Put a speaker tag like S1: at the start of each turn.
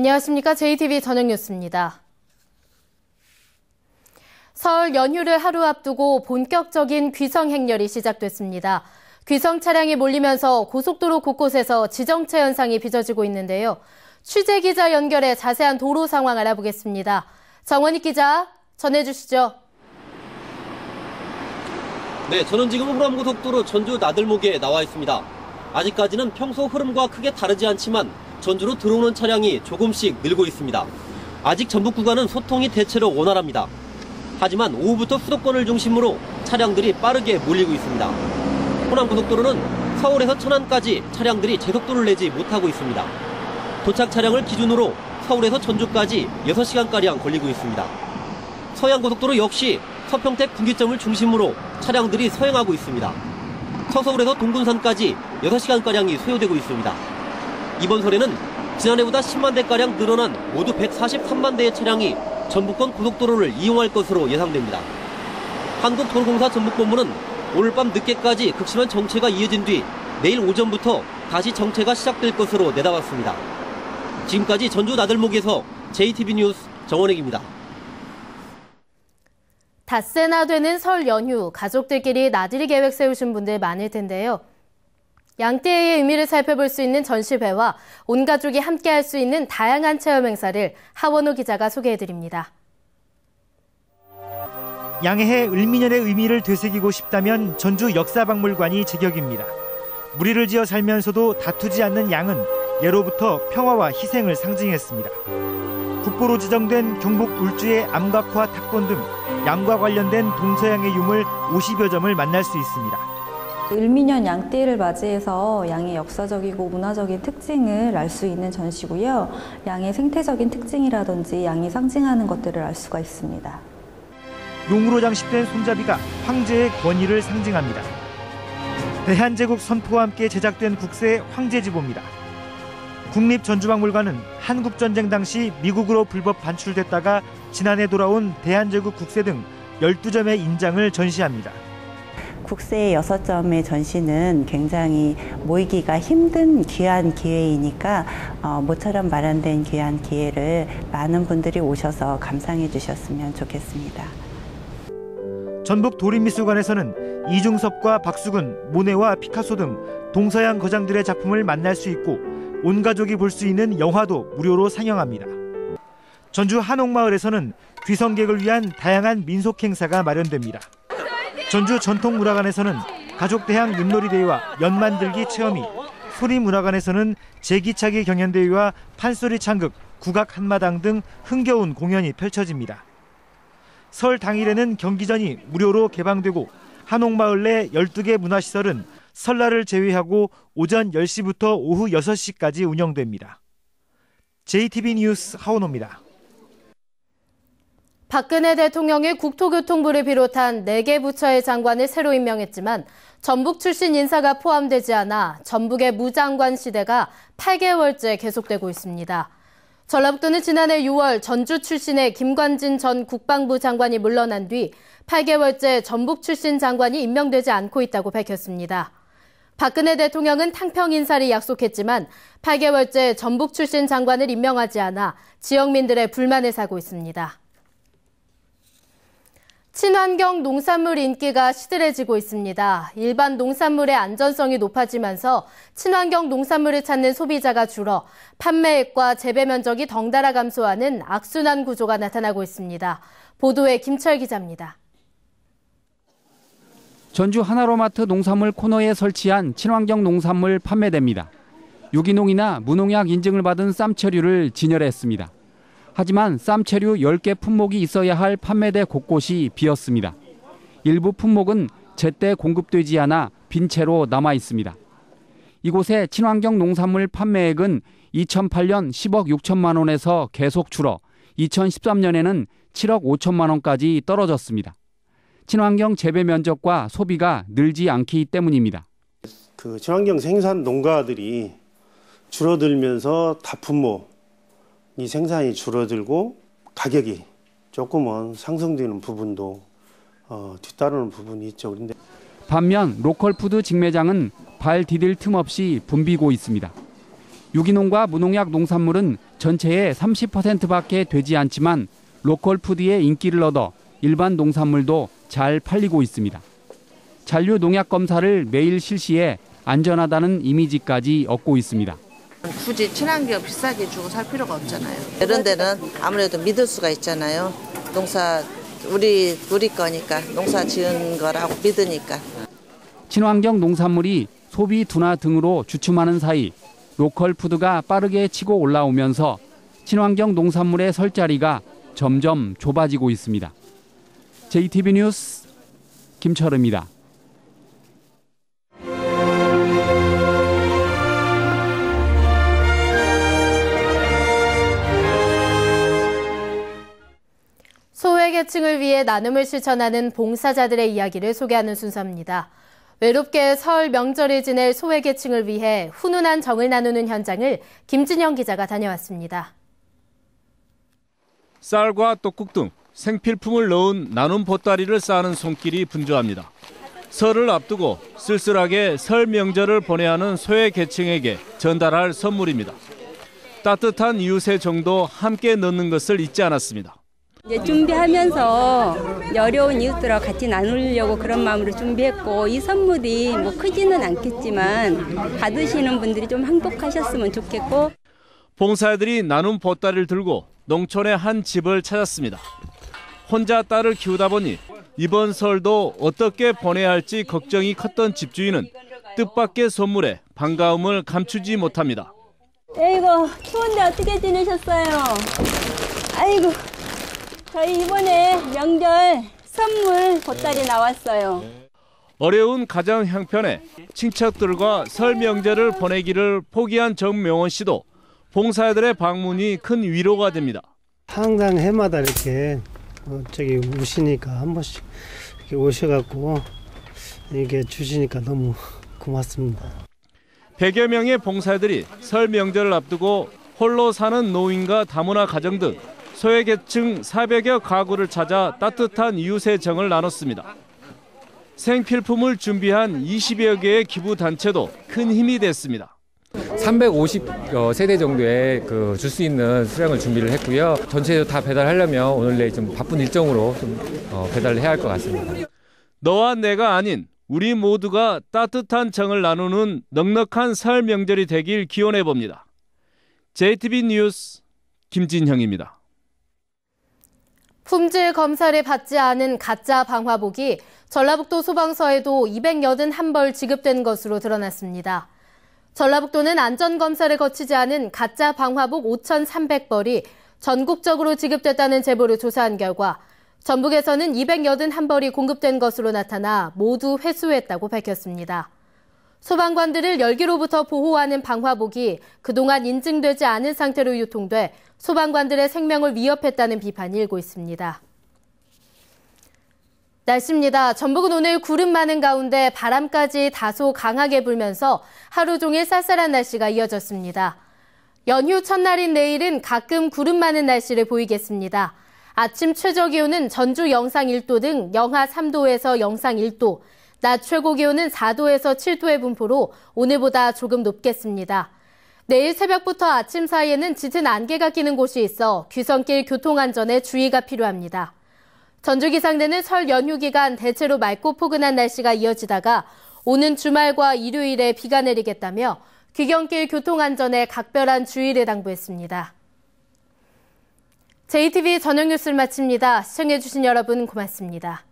S1: 안녕하십니까. JTV 저녁 뉴스입니다. 설 연휴를 하루 앞두고 본격적인 귀성 행렬이 시작됐습니다. 귀성 차량이 몰리면서 고속도로 곳곳에서 지정체 현상이 빚어지고 있는데요. 취재 기자 연결해 자세한 도로 상황 알아보겠습니다. 정원익 기자 전해주시죠.
S2: 네, 저는 지금 호남고속도로 전주 나들목에 나와 있습니다. 아직까지는 평소 흐름과 크게 다르지 않지만 전주로 들어오는 차량이 조금씩 늘고 있습니다. 아직 전북 구간은 소통이 대체로 원활합니다. 하지만 오후부터 수도권을 중심으로 차량들이 빠르게 몰리고 있습니다. 호남고속도로는 서울에서 천안까지 차량들이 제속도를 내지 못하고 있습니다. 도착 차량을 기준으로 서울에서 전주까지 6시간가량 걸리고 있습니다. 서해안고속도로 역시 서평택 분기점을 중심으로 차량들이 서행하고 있습니다. 서서울에서 동군산까지 6시간가량이 소요되고 있습니다. 이번 설에는 지난해보다 10만 대가량 늘어난 모두 143만 대의 차량이 전북권 고속도로를 이용할 것으로 예상됩니다. 한국도로공사 전북본부는 오늘 밤 늦게까지 극심한 정체가 이어진 뒤 내일 오전부터 다시 정체가 시작될 것으로 내다봤습니다. 지금까지 전주 나들목에서 JTV 뉴스 정원익입니다.
S1: 닷새나 되는 설 연휴, 가족들끼리 나들이 계획 세우신 분들 많을 텐데요. 양떼의 의미를 살펴볼 수 있는 전시회와 온 가족이 함께할 수 있는 다양한 체험 행사를 하원호 기자가 소개해드립니다.
S3: 양해의 을미년의 의미를 되새기고 싶다면 전주 역사박물관이 제격입니다. 무리를 지어 살면서도 다투지 않는 양은 예로부터 평화와 희생을 상징했습니다. 국보로 지정된 경북 울주의 암각화 탁본 등 양과 관련된 동서양의 유물 50여 점을 만날 수 있습니다.
S4: 을미년 양띠를 맞이해서 양의 역사적이고 문화적인 특징을 알 수 있는 전시고요. 양의 생태적인 특징이라든지 양이 상징하는 것들을 알 수가 있습니다.
S3: 용으로 장식된 손잡이가 황제의 권위를 상징합니다. 대한제국 선포와 함께 제작된 국세 황제지보입니다. 국립전주박물관은 한국전쟁 당시 미국으로 불법 반출됐다가 지난해 돌아온 대한제국 국세 등 12점의 인장을 전시합니다.
S5: 국세의 6점의 전시는 굉장히 모이기가 힘든 귀한 기회이니까 모처럼 마련된 귀한 기회를 많은 분들이 오셔서 감상해 주셨으면 좋겠습니다.
S3: 전북 도립미술관에서는 이중섭과 박수근, 모네와 피카소 등 동서양 거장들의 작품을 만날 수 있고 온 가족이 볼 수 있는 영화도 무료로 상영합니다. 전주 한옥마을에서는 귀성객을 위한 다양한 민속 행사가 마련됩니다. 전주 전통문화관에서는 가족대항 윷놀이대회와 연만들기 체험이, 소리문화관에서는 제기차기 경연대회와 판소리 창극, 국악 한마당 등 흥겨운 공연이 펼쳐집니다. 설 당일에는 경기전이 무료로 개방되고 한옥마을 내 12개 문화시설은 설날을 제외하고 오전 10시부터 오후 6시까지 운영됩니다. JTB 뉴스 하원호입니다.
S1: 박근혜 대통령이 국토교통부를 비롯한 4개 부처의 장관을 새로 임명했지만 전북 출신 인사가 포함되지 않아 전북의 무장관 시대가 8개월째 계속되고 있습니다. 전라북도는 지난해 6월 전주 출신의 김관진 전 국방부 장관이 물러난 뒤 8개월째 전북 출신 장관이 임명되지 않고 있다고 밝혔습니다. 박근혜 대통령은 탕평 인사를 약속했지만 8개월째 전북 출신 장관을 임명하지 않아 지역민들의 불만을 사고 있습니다. 친환경 농산물 인기가 시들해지고 있습니다. 일반 농산물의 안전성이 높아지면서 친환경 농산물을 찾는 소비자가 줄어 판매액과 재배 면적이 덩달아 감소하는 악순환 구조가 나타나고 있습니다. 보도에 김철 기자입니다.
S6: 전주 하나로마트 농산물 코너에 설치한 친환경 농산물 판매대입니다. 유기농이나 무농약 인증을 받은 쌈채류를 진열했습니다. 하지만 쌈채류 10개 품목이 있어야 할 판매대 곳곳이 비었습니다. 일부 품목은 제때 공급되지 않아 빈 채로 남아 있습니다. 이곳의 친환경 농산물 판매액은 2008년 10억 6천만 원에서 계속 줄어 2013년에는 7억 5천만 원까지 떨어졌습니다. 친환경 재배 면적과 소비가 늘지 않기 때문입니다.
S7: 그 친환경 생산 농가들이 줄어들면서 다품목 이 생산이 줄어들고 가격이 조금은 상승되는 부분도 뒤따르는 부분이 있죠. 그런데
S6: 반면 로컬푸드 직매장은 발 디딜 틈 없이 붐비고 있습니다. 유기농과 무농약 농산물은 전체의 30%밖에 되지 않지만 로컬 푸드의 인기를 얻어 일반 농산물도 잘 팔리고 있습니다. 잔류 농약 검사를 매일 실시해 안전하다는 이미지까지 얻고 있습니다.
S8: 굳이 친환경 비싸게 주고 살 필요가 없잖아요. 이런 데는 아무래도 믿을 수가 있잖아요. 농사 우리 거니까 농사 지은 거라고 믿으니까.
S6: 친환경 농산물이 소비 둔화 등으로 주춤하는 사이 로컬 푸드가 빠르게 치고 올라오면서 친환경 농산물의 설 자리가 점점 좁아지고 있습니다. JTB 뉴스 김철우입니다.
S1: 소외계층을 위해 나눔을 실천하는 봉사자들의 이야기를 소개하는 순서입니다. 외롭게 설 명절을 지낼 소외계층을 위해 훈훈한 정을 나누는 현장을 김진영 기자가 다녀왔습니다.
S9: 쌀과 떡국 등 생필품을 넣은 나눔 보따리를 싸는 손길이 분주합니다. 설을 앞두고 쓸쓸하게 설 명절을 보내야 하는 소외계층에게 전달할 선물입니다. 따뜻한 이웃의 정도 함께 넣는 것을 잊지 않았습니다.
S10: 이제 준비하면서 어려운 이웃들하고 같이 나누려고 그런 마음으로 준비했고, 이 선물이 뭐 크지는 않겠지만 받으시는 분들이 좀 행복하셨으면 좋겠고.
S9: 봉사자들이 나눔 보따리를 들고 농촌의 한 집을 찾았습니다. 혼자 딸을 키우다 보니 이번 설도 어떻게 보내야 할지 걱정이 컸던 집주인은 뜻밖의 선물에 반가움을 감추지 못합니다.
S10: 아이고, 추운데 어떻게 지내셨어요? 아이고, 저희 이번에 명절 선물 보따리 나왔어요.
S9: 어려운 가정 형편에 친척들과 설 명절을 보내기를 포기한 정명원 씨도 봉사자들의 방문이 큰 위로가 됩니다.
S11: 항상 해마다 이렇게 오시니까 한 번씩 이렇게 오셔갖고 이렇게 주시니까 너무 고맙습니다.
S9: 100여 명의 봉사자들이 설 명절을 앞두고 홀로 사는 노인과 다문화 가정 등 소외계층 400여 가구를 찾아 따뜻한 이웃의 정을 나눴습니다. 생필품을 준비한 20여 개의 기부단체도 큰 힘이 됐습니다.
S12: 350세대 정도의 줄 수 있는 수량을 준비를 했고요. 전체적으로 다 배달하려면 오늘 내일 좀 바쁜 일정으로 좀 배달을 해야 할 것 같습니다.
S9: 너와 내가 아닌 우리 모두가 따뜻한 정을 나누는 넉넉한 설 명절이 되길 기원해 봅니다. JTB 뉴스 김진형입니다.
S1: 품질 검사를 받지 않은 가짜 방화복이 전라북도 소방서에도 281벌 지급된 것으로 드러났습니다. 전라북도는 안전검사를 거치지 않은 가짜 방화복 5,300벌이 전국적으로 지급됐다는 제보를 조사한 결과 전북에서는 281벌이 공급된 것으로 나타나 모두 회수했다고 밝혔습니다. 소방관들을 열기로부터 보호하는 방화복이 그동안 인증되지 않은 상태로 유통돼 소방관들의 생명을 위협했다는 비판이 일고 있습니다. 날씨입니다. 전북은 오늘 구름 많은 가운데 바람까지 다소 강하게 불면서 하루 종일 쌀쌀한 날씨가 이어졌습니다. 연휴 첫날인 내일은 가끔 구름 많은 날씨를 보이겠습니다. 아침 최저 기온은 전주 영상 1도 등 영하 3도에서 영상 1도, 낮 최고 기온은 4도에서 7도의 분포로 오늘보다 조금 높겠습니다. 내일 새벽부터 아침 사이에는 짙은 안개가 끼는 곳이 있어 귀성길 교통안전에 주의가 필요합니다. 전주기상대는 설 연휴 기간 대체로 맑고 포근한 날씨가 이어지다가 오는 주말과 일요일에 비가 내리겠다며 귀경길 교통안전에 각별한 주의를 당부했습니다. JTB 저녁 뉴스를 마칩니다. 시청해주신 여러분 고맙습니다.